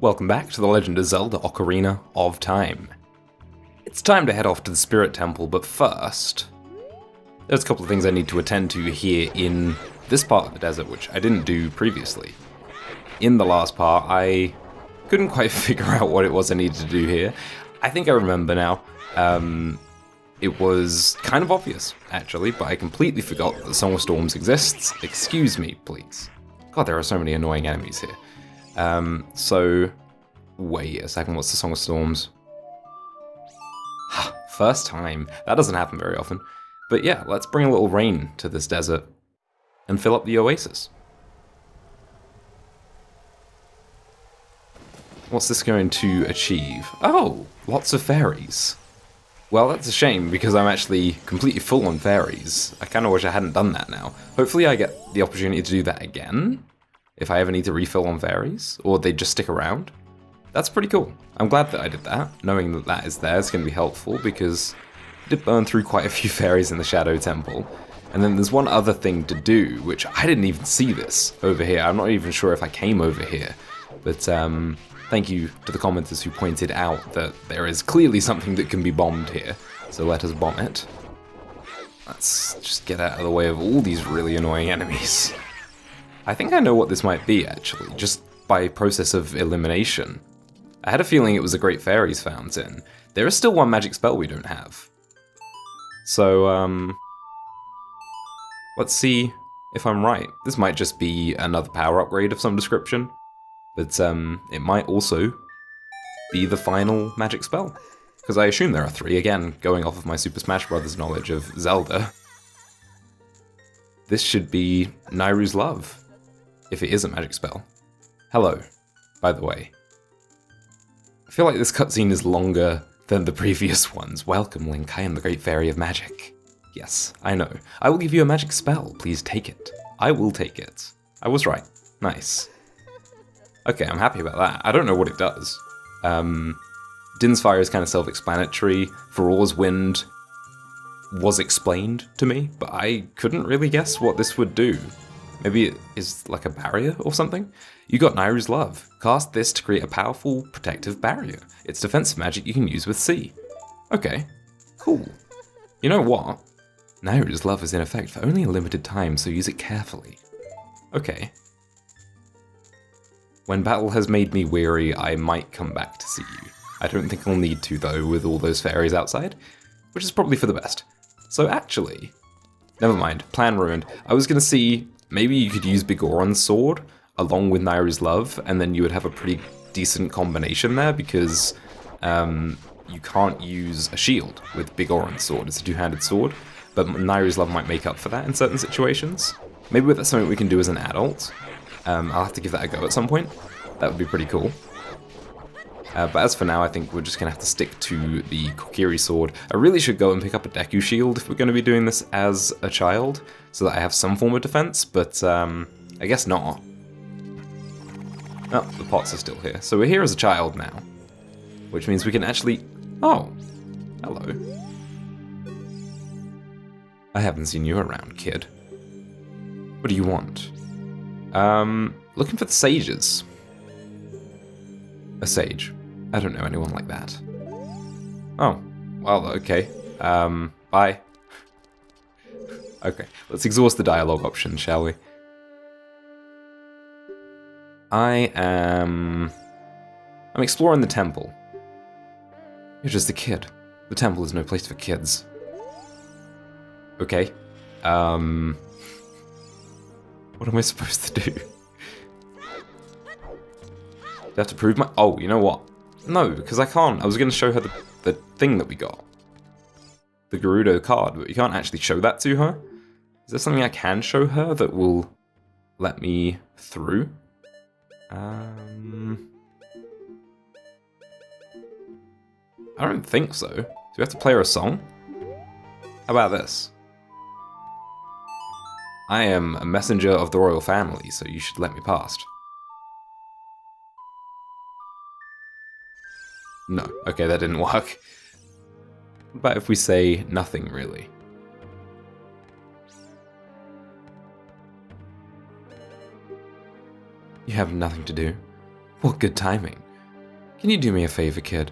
Welcome back to The Legend of Zelda Ocarina of Time. It's time to head off to the Spirit Temple, but first, there's a couple of things I need to attend to here in this part of the desert, which I didn't do previously. In the last part, I couldn't quite figure out what it was I needed to do here. I think I remember now. It was kind of obvious, actually, but I completely forgot that the Song of Storms exists. Excuse me, please. God, there are so many annoying enemies here. Wait a second, what's the Song of Storms? First time. That doesn't happen very often. But yeah, let's bring a little rain to this desert and fill up the oasis. What's this going to achieve? Oh, lots of fairies. Well, that's a shame because I'm actually completely full on fairies. I kind of wish I hadn't done that now. Hopefully I get the opportunity to do that again if I ever need to refill on fairies, or they just stick around. That's pretty cool. I'm glad that I did that. Knowing that that is there is going to be helpful because I did burn through quite a few fairies in the Shadow Temple. And then there's one other thing to do, which I didn't even see this over here. I'm not even sure if I came over here. But thank you to the commenters who pointed out that there is clearly something that can be bombed here. So let us bomb it. Let's just get out of the way of all these really annoying enemies. I think I know what this might be, actually, just by process of elimination. I had a feeling it was a Great Fairies Fountain. There is still one magic spell we don't have. So, let's see if I'm right. This might just be another power upgrade of some description, but it might also be the final magic spell. Because I assume there are 3, again, going off of my Super Smash Bros. Knowledge of Zelda. This should be Nairu's Love, if it is a magic spell. Hello, by the way. I feel like this cutscene is longer than the previous ones. Welcome, Link, I am the Great Fairy of Magic. Yes, I know. I will give you a magic spell, please take it. I will take it. I was right. Nice. Okay, I'm happy about that. I don't know what it does. Din's Fire is kind of self-explanatory. Farore's Wind was explained to me, but I couldn't really guess what this would do. Maybe it is like a barrier or something? You got Nairu's Love. Cast this to create a powerful protective barrier. It's defensive magic you can use with C. Okay, cool. You know what? Nairu's Love is in effect for only a limited time, so use it carefully. Okay. When battle has made me weary, I might come back to see you. I don't think I'll need to, though, with all those fairies outside, which is probably for the best. So actually, never mind, plan ruined. I was gonna see, maybe you could use Bigoron's sword along with Nairu's Love, and then you would have a pretty decent combination there, because you can't use a shield with Bigoron's sword. It's a two-handed sword, but Nairu's Love might make up for that in certain situations. Maybe that's something we can do as an adult. I'll have to give that a go at some point. That would be pretty cool. But as for now, I think we're just going to have to stick to the Kokiri sword. I really should go and pick up a Deku shield if we're going to be doing this as a child, so that I have some form of defense, but I guess not. Oh, the pots are still here. So we're here as a child now, which means we can actually... Oh, hello. I haven't seen you around, kid. What do you want? Looking for the sages. A sage. I don't know anyone like that. Oh, well, okay. Bye. Okay, let's exhaust the dialogue option, shall we? I'm exploring the temple. You're just a kid. The temple is no place for kids. Okay. What am I supposed to do? Do I have to prove my... Oh, you know what? No, because I can't. I was going to show her the thing that we got. The Gerudo card, but you can't actually show that to her? Is there something I can show her that will let me through? I don't think so. Do we have to play her a song? How about this? I am a messenger of the royal family, so you should let me past. No. Okay, that didn't work. What about if we say nothing, really? You have nothing to do. What good timing. Can you do me a favor, kid?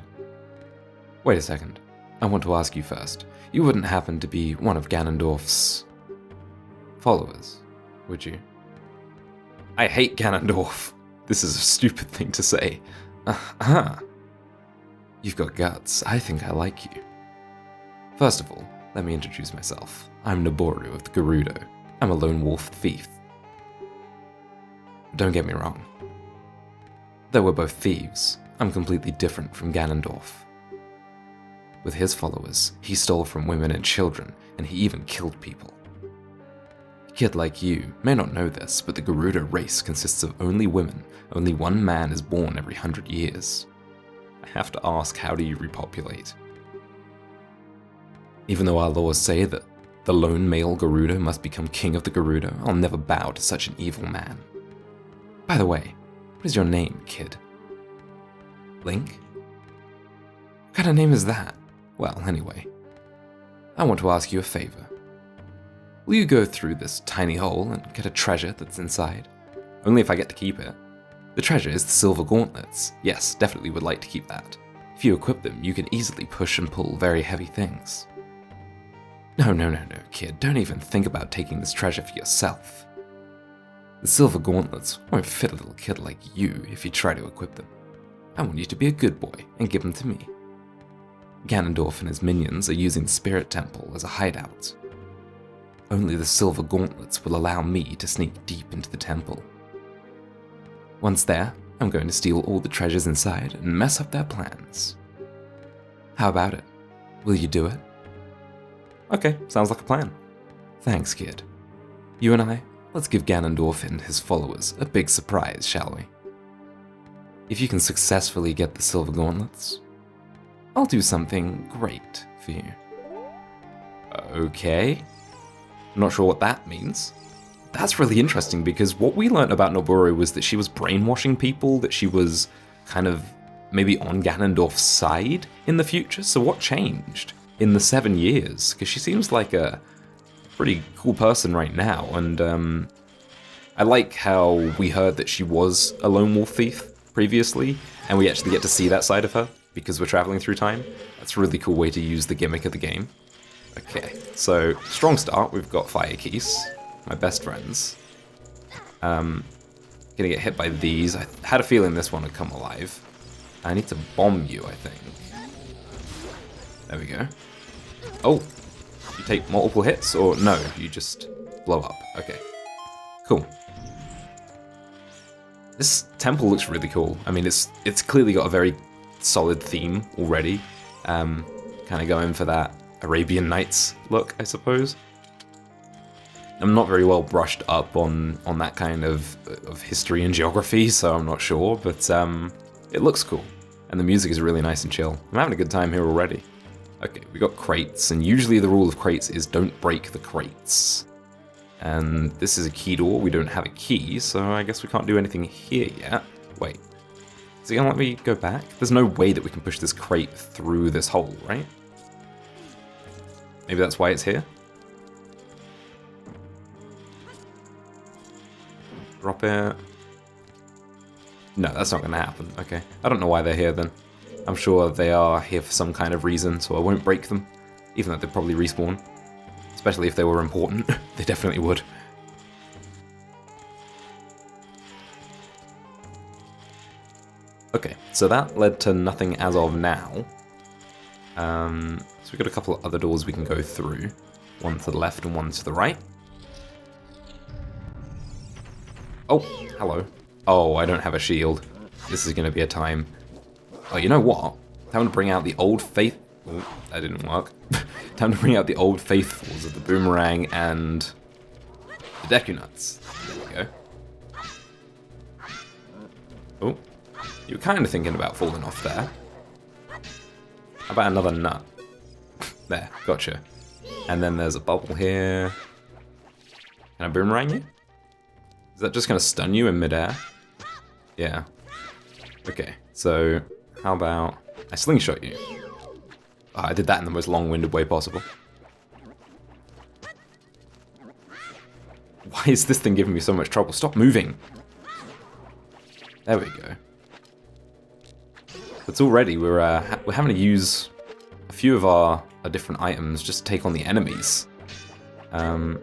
Wait a second. I want to ask you first. You wouldn't happen to be one of Ganondorf's followers, would you? I hate Ganondorf. This is a stupid thing to say. You've got guts. I think I like you. First of all, let me introduce myself. I'm Nabooru of the Gerudo. I'm a lone wolf thief. Don't get me wrong. Though we're both thieves, I'm completely different from Ganondorf. With his followers, he stole from women and children, and he even killed people. A kid like you may not know this, but the Gerudo race consists of only women. Only one man is born every 100 years. I have to ask, how do you repopulate? Even though our laws say that the lone male Gerudo must become king of the Gerudo, I'll never bow to such an evil man. By the way, what is your name, kid? Link? What kind of name is that? Well, anyway, I want to ask you a favor. Will you go through this tiny hole and get a treasure that's inside? Only if I get to keep it. The treasure is the silver gauntlets. Yes, definitely would like to keep that. If you equip them, you can easily push and pull very heavy things. No, kid, don't even think about taking this treasure for yourself. The silver gauntlets won't fit a little kid like you if you try to equip them. I want you to be a good boy and give them to me. Ganondorf and his minions are using the Spirit Temple as a hideout. Only the silver gauntlets will allow me to sneak deep into the temple. Once there, I'm going to steal all the treasures inside and mess up their plans. How about it? Will you do it? Okay, sounds like a plan. Thanks, kid. You and I, let's give Ganondorf and his followers a big surprise, shall we? If you can successfully get the silver gauntlets, I'll do something great for you. Okay. I'm not sure what that means. That's really interesting because what we learned about Nabooru was that she was brainwashing people, that she was kind of maybe on Ganondorf's side in the future. So what changed in the 7 years? Because she seems like a pretty cool person right now. And I like how we heard that she was a lone wolf thief previously, and we actually get to see that side of her because we're traveling through time. That's a really cool way to use the gimmick of the game. Okay, so strong start. We've got fire keys, my best friends. Gonna get hit by these. I had a feeling this one would come alive. I need to bomb you, I think. There we go. Oh, you take multiple hits, or no, you just blow up. Okay, cool. This temple looks really cool. I mean, it's clearly got a very solid theme already. Kind of going for that Arabian Nights look, I suppose. I'm not very well brushed up on that kind of history and geography, so I'm not sure, but it looks cool. And the music is really nice and chill. I'm having a good time here already. Okay, we got crates, and usually the rule of crates is don't break the crates. And this is a key door. We don't have a key, so I guess we can't do anything here yet. Wait, is it gonna let me go back? There's no way that we can push this crate through this hole, right? Maybe that's why it's here? Drop it. No, that's not gonna happen. Okay, I don't know why they're here then. I'm sure they are here for some kind of reason, so I won't break them, even though they'd probably respawn. Especially if they were important. They definitely would. Okay, so that led to nothing as of now. So we've got a couple of other doors we can go through. One to the left and one to the right. Oh, hello. Oh, I don't have a shield. This is going to be a time. Oh, you know what? Time to bring out the old faith... Oh, that didn't work. Time to bring out the old faithfuls of the boomerang and the Deku Nuts. There we go. Oh, you were kind of thinking about falling off there. How about another nut? There, gotcha. And then there's a bubble here. Can I boomerang you? Is that just going to stun you in midair? Yeah. Okay, so how about I slingshot you? Oh, I did that in the most long-winded way possible. Why is this thing giving me so much trouble? Stop moving! There we go. But already we're having to use a few of our different items just to take on the enemies. Can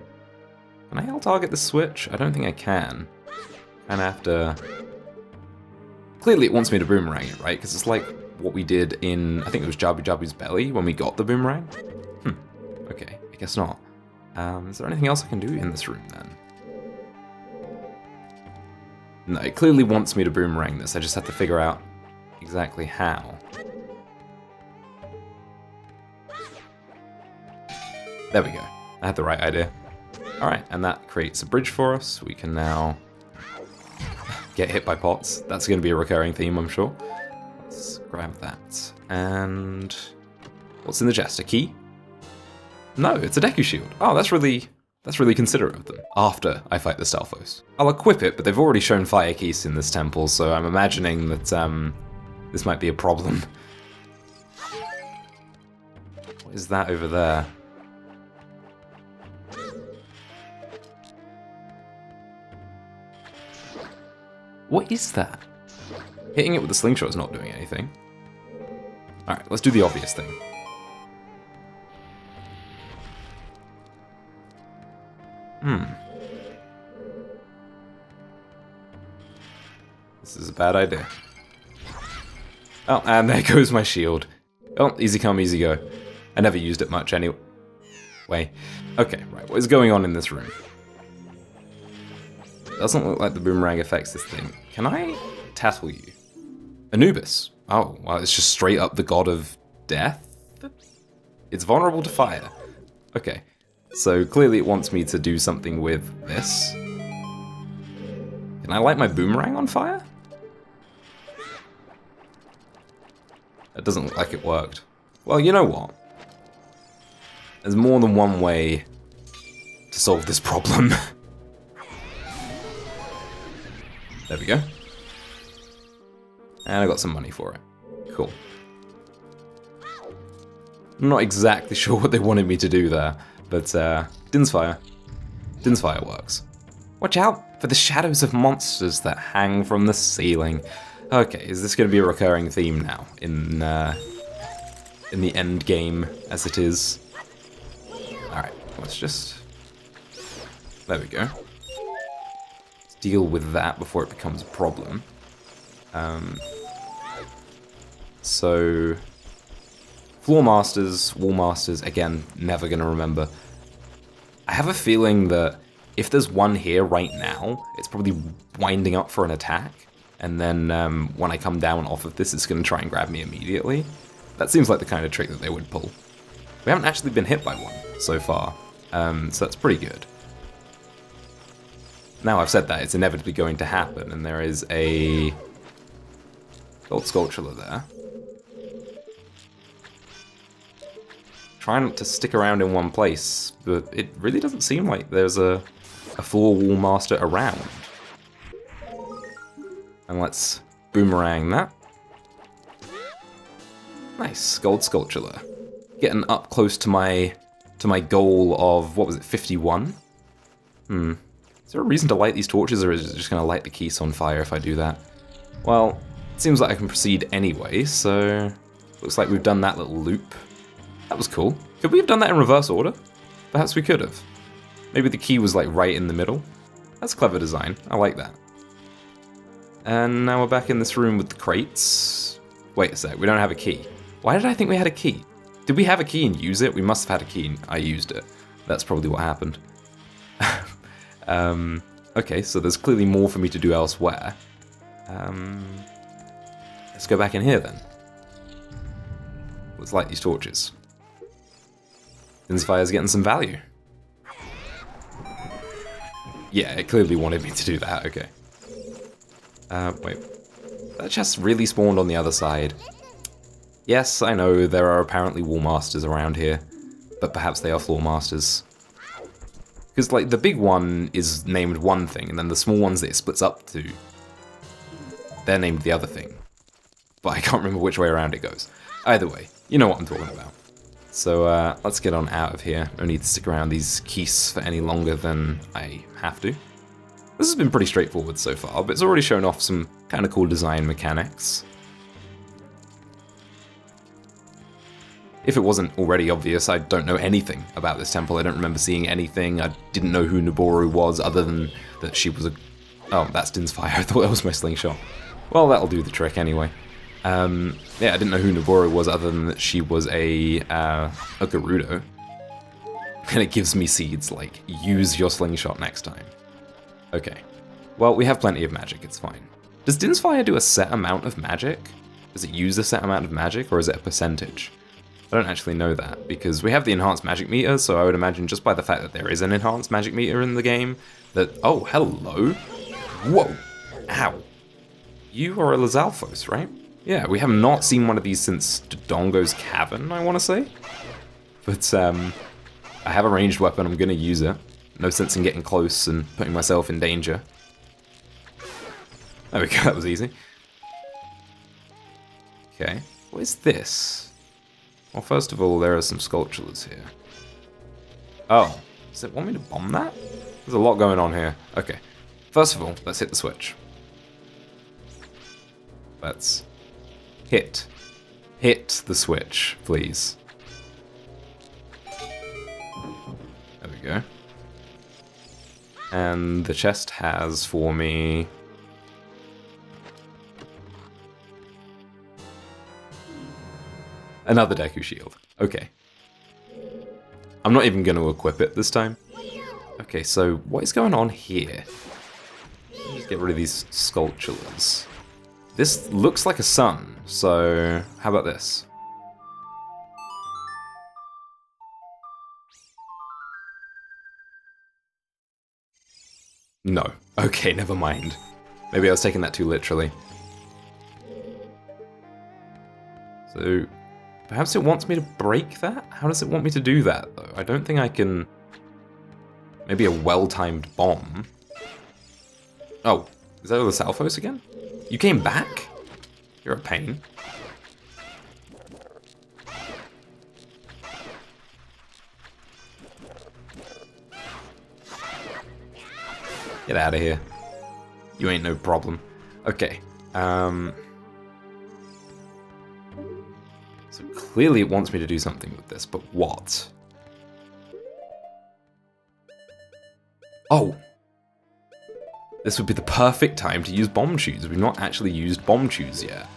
I alt-target the switch? I don't think I can. Kinda have to... Clearly it wants me to boomerang it, right? Because it's like what we did in, I think it was Jabu Jabu's belly when we got the boomerang. Okay, I guess not. Is there anything else I can do in this room then? No, it clearly wants me to boomerang this. I just have to figure out exactly how. There we go. I had the right idea. Alright, and that creates a bridge for us. We can now get hit by pots. That's going to be a recurring theme, I'm sure. Let's grab that. And what's in the chest? A key? No, it's a Deku Shield. Oh, that's really considerate of them. After I fight the Stalfos. I'll equip it, but they've already shown fire keys in this temple, so I'm imagining that this might be a problem. What is that over there? What is that? Hitting it with the slingshot is not doing anything. Alright, let's do the obvious thing. This is a bad idea. Oh, and there goes my shield. Oh, easy come, easy go. I never used it much anyway. Okay, right, what is going on in this room? Doesn't look like the boomerang affects this thing. Can I tattle you? Anubis. Oh, well, it's just straight up the god of death? It's vulnerable to fire. Okay, so clearly it wants me to do something with this. Can I light my boomerang on fire? That doesn't look like it worked. Well, you know what? There's more than one way to solve this problem. There we go. And I got some money for it. Cool. I'm not exactly sure what they wanted me to do there, but Din's Fire. Din's Fire works. Watch out for the shadows of monsters that hang from the ceiling. Okay, is this going to be a recurring theme now in the end game as it is? Alright, let's just... There we go. Let's deal with that before it becomes a problem. So... Floor Masters, Wall Masters, again, never going to remember. I have a feeling that if there's one here right now, it's probably winding up for an attack. And then when I come down off of this, it's going to try and grab me immediately. That seems like the kind of trick that they would pull. We haven't actually been hit by one so far, so that's pretty good. Now I've said that, it's inevitably going to happen, and there is a gold sculpture there. Trying to stick around in one place, but it really doesn't seem like there's a floor wall master around. And let's boomerang that. Nice, gold sculpture there. Getting up close to my goal of, what was it, 51? Is there a reason to light these torches, or is it just going to light the keys on fire if I do that? Well, it seems like I can proceed anyway, so... Looks like we've done that little loop. That was cool. Could we have done that in reverse order? Perhaps we could have. Maybe the key was like right in the middle. That's clever design. I like that. And now we're back in this room with the crates. Wait a sec, we don't have a key. Why did I think we had a key? Did we have a key and use it? We must have had a key and I used it. That's probably what happened. Okay, so there's clearly more for me to do elsewhere. Let's go back in here then. Let's light these torches. Inspire's getting some value. Yeah, it clearly wanted me to do that, okay. Wait. That chest really spawned on the other side. Yes, I know there are apparently wall masters around here, but perhaps they are floor masters. Because, like, the big one is named one thing, and then the small ones that it splits up to, they're named the other thing. But I can't remember which way around it goes. Either way, you know what I'm talking about. So, let's get on out of here. No need to stick around these keys for any longer than I have to. This has been pretty straightforward so far, but it's already shown off some kind of cool design mechanics. If it wasn't already obvious, I don't know anything about this temple. I don't remember seeing anything. I didn't know who Nabooru was, other than that she was a... Oh, that's Din's fire. I thought that was my slingshot. Well, that'll do the trick anyway. Yeah, I didn't know who Nabooru was, other than that she was a Gerudo. And it gives me seeds, like, use your slingshot next time. Okay. Well, we have plenty of magic, it's fine. Does Din's fire do a set amount of magic? Does it use a set amount of magic, or is it a percentage? I don't actually know that, because we have the enhanced magic meter, so I would imagine just by the fact that there is an enhanced magic meter in the game, that... Oh, hello! Whoa! Ow! You are a Lizalfos, right? Yeah, we have not seen one of these since Dodongo's Cavern, I want to say. But, I have a ranged weapon, I'm going to use it. No sense in getting close and putting myself in danger. There we go, that was easy. Okay, what is this? Well, first of all, there are some sculptures here. Oh, does it want me to bomb that? There's a lot going on here. Okay, first of all, let's hit the switch. Let's hit the switch, please. There we go. And the chest has for me... Another Deku Shield. Okay. I'm not even going to equip it this time. Okay, so what is going on here? Let's get rid of these sculptures. This looks like a sun, so how about this? No. Okay, never mind. Maybe I was taking that too literally. So, perhaps it wants me to break that? How does it want me to do that, though? I don't think I can... Maybe a well-timed bomb. Oh, is that the Salfos again? You came back? You're a pain. Get out of here. You ain't no problem. Okay. So clearly it wants me to do something with this, but what? Oh! This would be the perfect time to use bomb shoes. We've not actually used bomb shoes yet.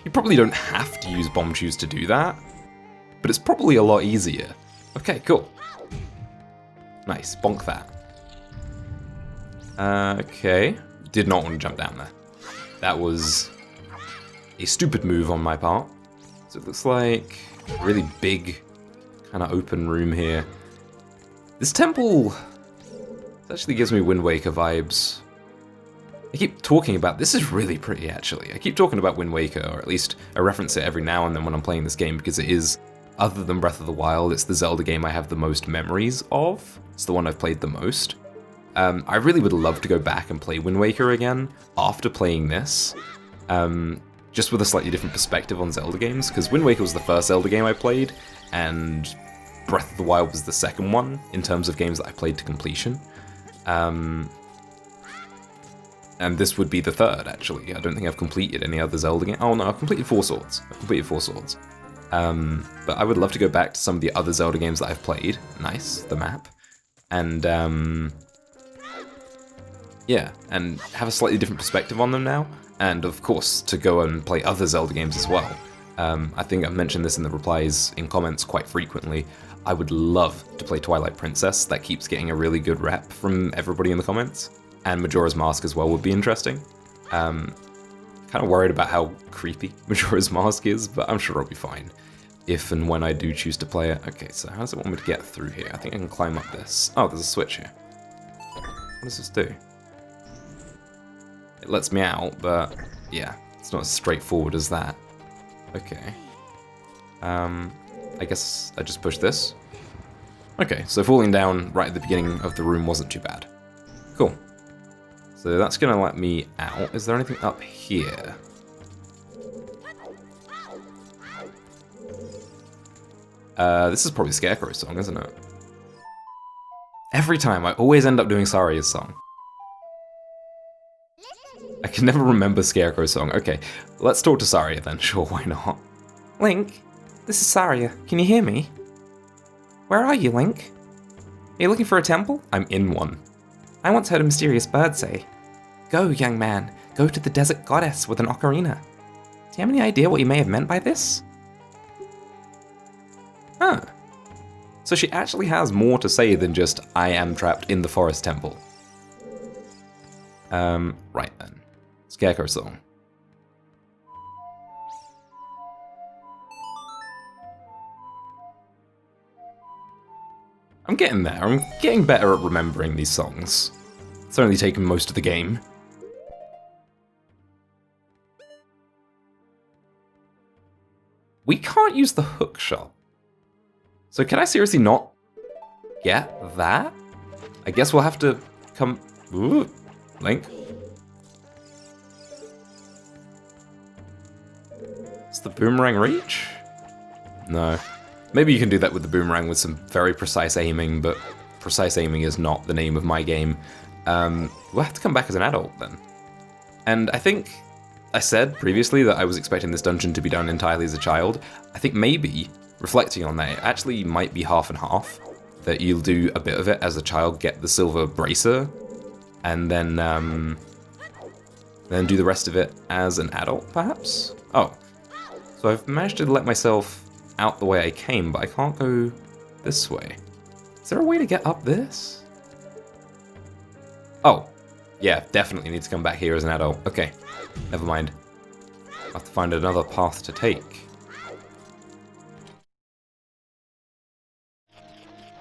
You probably don't have to use bomb shoes to do that, but it's probably a lot easier. Okay, cool. Nice, bonk that. Okay. Did not want to jump down there. That was a stupid move on my part. So it looks like a really big, kind of open room here. This temple actually gives me Wind Waker vibes. I keep talking about, this is really pretty actually. I keep talking about Wind Waker, or at least I reference it every now and then when I'm playing this game, because it is, other than Breath of the Wild, it's the Zelda game I have the most memories of. It's the one I've played the most. I really would love to go back and play Wind Waker again after playing this, just with a slightly different perspective on Zelda games, because Wind Waker was the first Zelda game I played, and Breath of the Wild was the second one in terms of games that I played to completion. And this would be the third, actually. I don't think I've completed any other Zelda game. Oh no, I've completed Four Swords. But I would love to go back to some of the other Zelda games that I've played. Nice, the map. And, yeah, and have a slightly different perspective on them now. And, of course, to go and play other Zelda games as well. I think I've mentioned this in the replies in comments quite frequently. I would love to play Twilight Princess. That keeps getting a really good rep from everybody in the comments. And Majora's Mask as well would be interesting. Kind of worried about how creepy Majora's Mask is, but I'm sure it'll be fine if and when I do choose to play it. Okay, so how does it want me to get through here? I think I can climb up this. Oh, there's a switch here. What does this do? It lets me out, but yeah, it's not as straightforward as that. Okay. I guess I just push this. Okay, so falling down right at the beginning of the room wasn't too bad. Cool. So that's going to let me out. Is there anything up here? This is probably Scarecrow's song, isn't it? Every time, I always end up doing Saria's song. I can never remember Scarecrow's song. Okay, let's talk to Saria then. Sure, why not? Link, this is Saria. Can you hear me? Where are you, Link? Are you looking for a temple? I'm in one. I once heard a mysterious bird say, "Go, young man, go to the desert goddess with an ocarina." Do you have any idea what you may have meant by this? Huh. So she actually has more to say than just, I am trapped in the forest temple. Right then. Scarecrow song. I'm getting there. I'm getting better at remembering these songs. It's only taken most of the game. We can't use the hook shot. So can I seriously not get that? I guess we'll have to come... Ooh, Link. Does the boomerang reach? No. Maybe you can do that with the boomerang with some very precise aiming, but precise aiming is not the name of my game. We'll have to come back as an adult then. And I think I said previously that I was expecting this dungeon to be done entirely as a child. I think maybe, reflecting on that, it actually might be half and half. That you'll do a bit of it as a child, get the silver bracer, and then do the rest of it as an adult, perhaps? Oh, so I've managed to let myself out the way I came, but I can't go this way. Is there a way to get up this? Oh, yeah, definitely need to come back here as an adult. Okay, never mind. I'll have to find another path to take.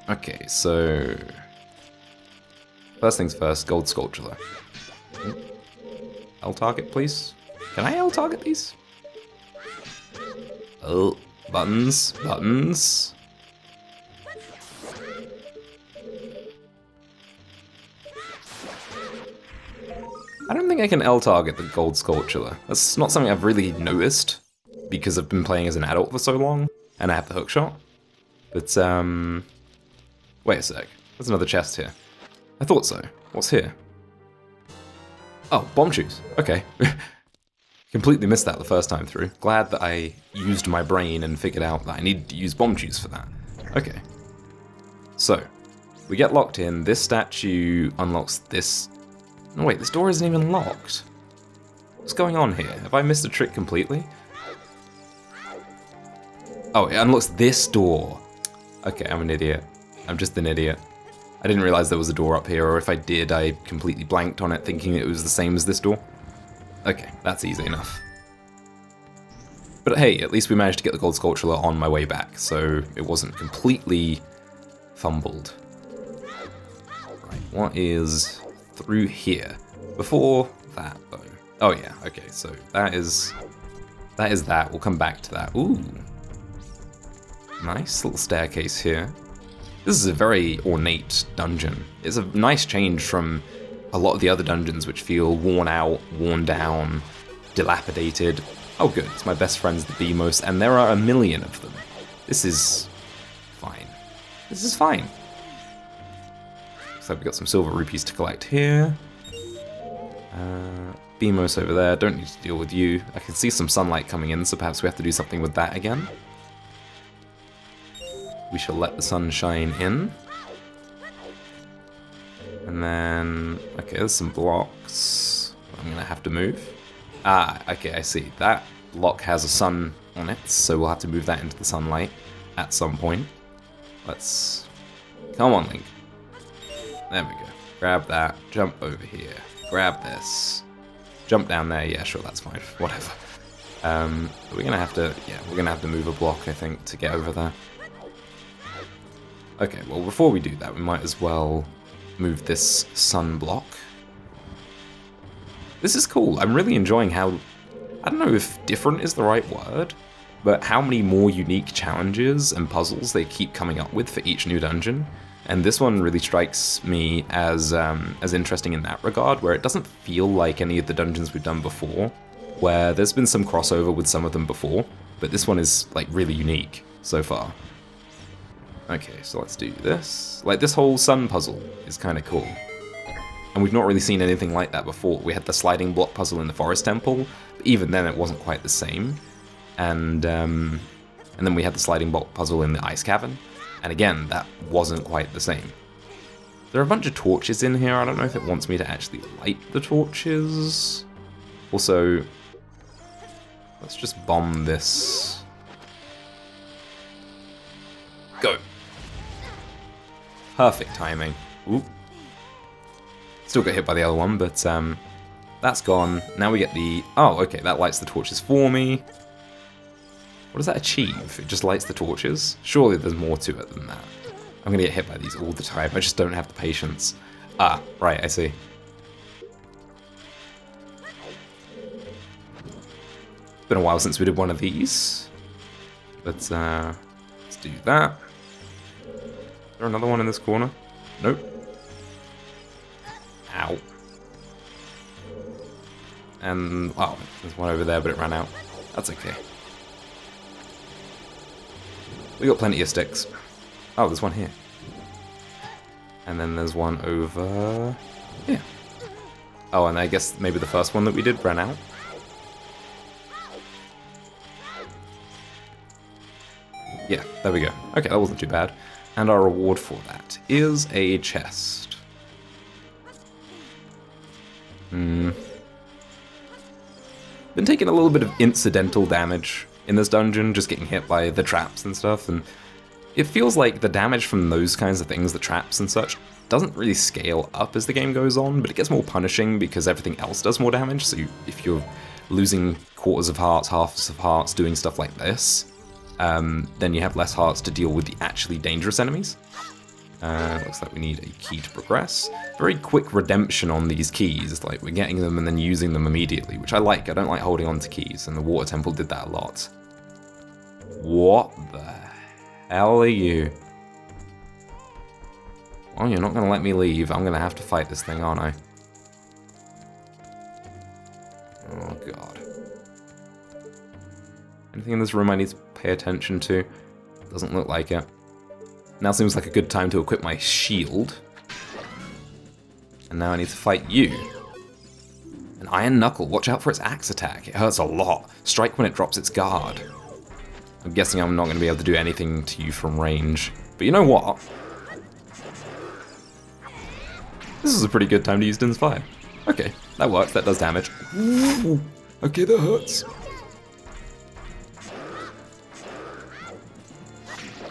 Okay, so... First things first, gold sculpture. L target, please. Can I L target these? Oh, buttons, buttons. I don't think I can L target the gold sculpture. That's not something I've really noticed because I've been playing as an adult for so long and I have the hookshot. But, wait a sec. There's another chest here. I thought so. What's here? Oh, bomb shoes. Okay. Completely missed that the first time through. Glad that I used my brain and figured out that I needed to use bomb shoes for that. Okay. So, we get locked in. This statue unlocks this... No, wait, this door isn't even locked. What's going on here? Have I missed a trick completely? Oh, it unlocks this door. Okay, I'm an idiot. I'm just an idiot. I didn't realize there was a door up here, or if I did, I completely blanked on it thinking it was the same as this door. Okay, that's easy enough. But hey, at least we managed to get the gold sculpture on my way back, so it wasn't completely fumbled. Right, what is through here? Before that, though. Oh yeah, okay, so that is that. We'll come back to that. Ooh. Nice little staircase here. This is a very ornate dungeon. It's a nice change from a lot of the other dungeons which feel worn out, worn down, dilapidated. Oh good, it's my best friends the Beamos, and there are a million of them. This is fine. This is fine. Looks like we got some silver rupees to collect here. Beamos over there, don't need to deal with you. I can see some sunlight coming in, so perhaps we have to do something with that again. We shall let the sun shine in. And then, okay, there's some blocks I'm gonna have to move. Ah, okay, I see. That block has a sun on it, so we'll have to move that into the sunlight at some point. Let's... Come on, Link. There we go. Grab that, jump over here. Grab this. Jump down there, yeah, sure, that's fine. Whatever. We're gonna have to, yeah, we're gonna have to move a block, I think, to get over there. Okay, well, before we do that, we might as well move this sun block. This is cool. I'm really enjoying how... I don't know if different is the right word, but how many more unique challenges and puzzles they keep coming up with for each new dungeon. And this one really strikes me as interesting in that regard, where it doesn't feel like any of the dungeons we've done before, where there's been some crossover with some of them before, but this one is, like, really unique so far. Okay, so let's do this. Like, this whole sun puzzle is kind of cool. And we've not really seen anything like that before. We had the sliding block puzzle in the forest temple, but even then it wasn't quite the same. And then we had the sliding bolt puzzle in the ice cavern. And again, that wasn't quite the same. There are a bunch of torches in here. I don't know if it wants me to actually light the torches. Also, let's just bomb this. Go. Perfect timing. Ooh. Still got hit by the other one, but that's gone. Now we get the... Oh, okay, that lights the torches for me. What does that achieve? It just lights the torches? Surely there's more to it than that. I'm gonna get hit by these all the time. I just don't have the patience. Ah, right, I see. Been a while since we did one of these. Let's do that. Is there another one in this corner? Nope. Ow. And, oh, there's one over there, but it ran out. That's okay. We got plenty of sticks. Oh, there's one here. And then there's one over here. Oh, and I guess maybe the first one that we did ran out. Yeah, there we go. Okay, that wasn't too bad. And our reward for that is a chest. Been taking a little bit of incidental damage in this dungeon, just getting hit by the traps and stuff, and it feels like the damage from those kinds of things, the traps and such, doesn't really scale up as the game goes on, but it gets more punishing because everything else does more damage. So if you're losing quarters of hearts, halves of hearts, doing stuff like this, then you have less hearts to deal with the actually dangerous enemies. Looks like we need a key to progress. Very quick redemption on these keys, like we're getting them and then using them immediately, which I like. I don't like holding on to keys, and the water temple did that a lot. What the hell are you? Well, you're not going to let me leave. I'm going to have to fight this thing, aren't I? Oh, God. Anything in this room I need to pay attention to? Doesn't look like it. Now seems like a good time to equip my shield. And now I need to fight you. An iron knuckle. Watch out for its axe attack. It hurts a lot. Strike when it drops its guard. I'm guessing I'm not going to be able to do anything to you from range. But you know what? This is a pretty good time to use Din's Fire. Okay, that works. That does damage. Ooh, okay, that hurts.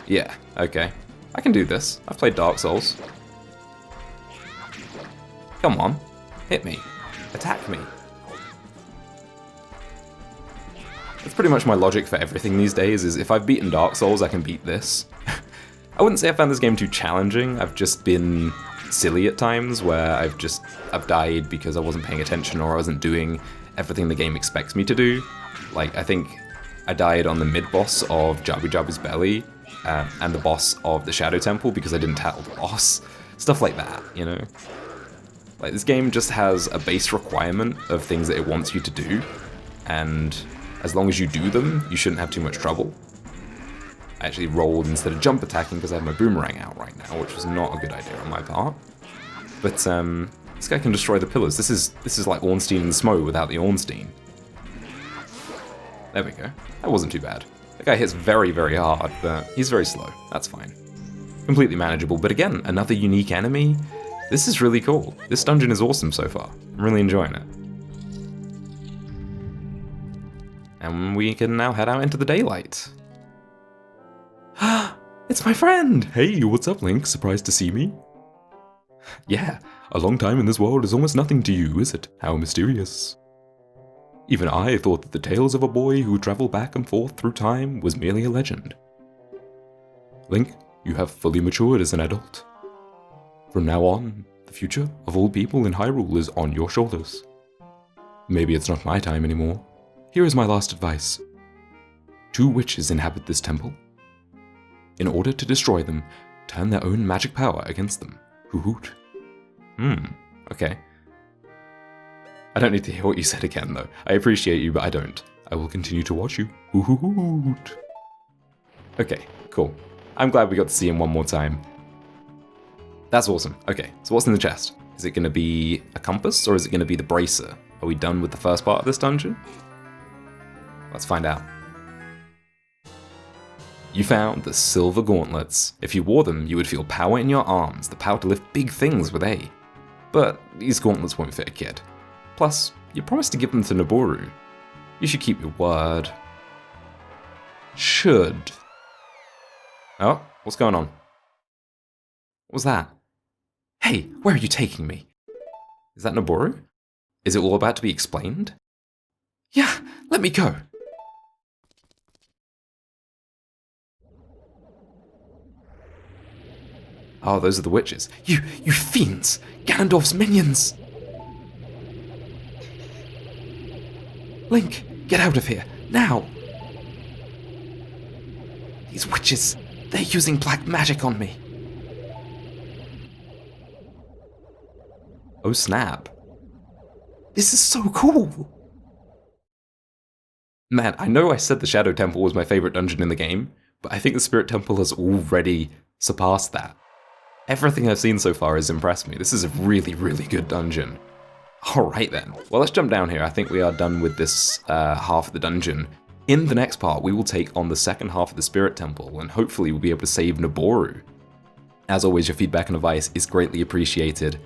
Yeah, okay. I can do this. I've played Dark Souls. Come on. Hit me. Attack me. That's pretty much my logic for everything these days, is if I've beaten Dark Souls, I can beat this. I wouldn't say I found this game too challenging. I've just been silly at times where I've died because I wasn't paying attention or I wasn't doing everything the game expects me to do. Like, I think I died on the mid-boss of Jabu Jabu's Belly, and the boss of the Shadow Temple because I didn't tackle the boss. Stuff like that, you know? Like, this game just has a base requirement of things that it wants you to do, and as long as you do them, you shouldn't have too much trouble. I actually rolled instead of jump attacking because I have my boomerang out right now, which was not a good idea on my part. But this guy can destroy the pillars. This is like Ornstein and Smo without the Ornstein. There we go. That wasn't too bad. The guy hits very, very hard, but he's very slow. That's fine. Completely manageable, but again, another unique enemy. This is really cool. This dungeon is awesome so far. I'm really enjoying it. And we can now head out into the daylight. It's my friend! Hey, what's up, Link? Surprised to see me? Yeah, a long time in this world is almost nothing to you, is it? How mysterious. Even I thought that the tales of a boy who traveled back and forth through time was merely a legend. Link, you have fully matured as an adult. From now on, the future of all people in Hyrule is on your shoulders. Maybe it's not my time anymore. Here is my last advice. 2 witches inhabit this temple. In order to destroy them, turn their own magic power against them. Hoot. Okay. I don't need to hear what you said again, though. I appreciate you, but I don't. I will continue to watch you. Hoot. Okay, cool. I'm glad we got to see him one more time. That's awesome. Okay, so what's in the chest? Is it going to be a compass, or is it going to be the bracer? Are we done with the first part of this dungeon? Let's find out. You found the silver gauntlets. If you wore them, you would feel power in your arms, the power to lift big things with A. But these gauntlets won't fit a kid. Plus, you promised to give them to Nabooru. You should keep your word. Should. Oh, what's going on? What was that? Hey, where are you taking me? Is that Nabooru? Is it all about to be explained? Yeah, let me go. Oh, those are the witches. You fiends! Ganondorf's minions! Link, get out of here, now! These witches, they're using black magic on me. Oh snap. This is so cool! Man, I know I said the Shadow Temple was my favorite dungeon in the game, but I think the Spirit Temple has already surpassed that. Everything I've seen so far has impressed me. This is a really, really good dungeon. Alright then, well let's jump down here. I think we are done with this half of the dungeon. In the next part, we will take on the second half of the Spirit Temple, and hopefully we'll be able to save Nabooru. As always, your feedback and advice is greatly appreciated.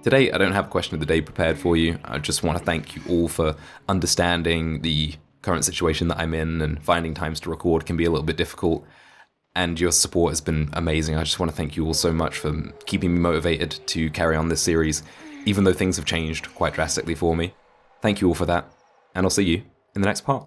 Today, I don't have a question of the day prepared for you. I just want to thank you all for understanding the current situation that I'm in, and finding times to record can be a little bit difficult. And your support has been amazing. I just want to thank you all so much for keeping me motivated to carry on this series, even though things have changed quite drastically for me. Thank you all for that, and I'll see you in the next part.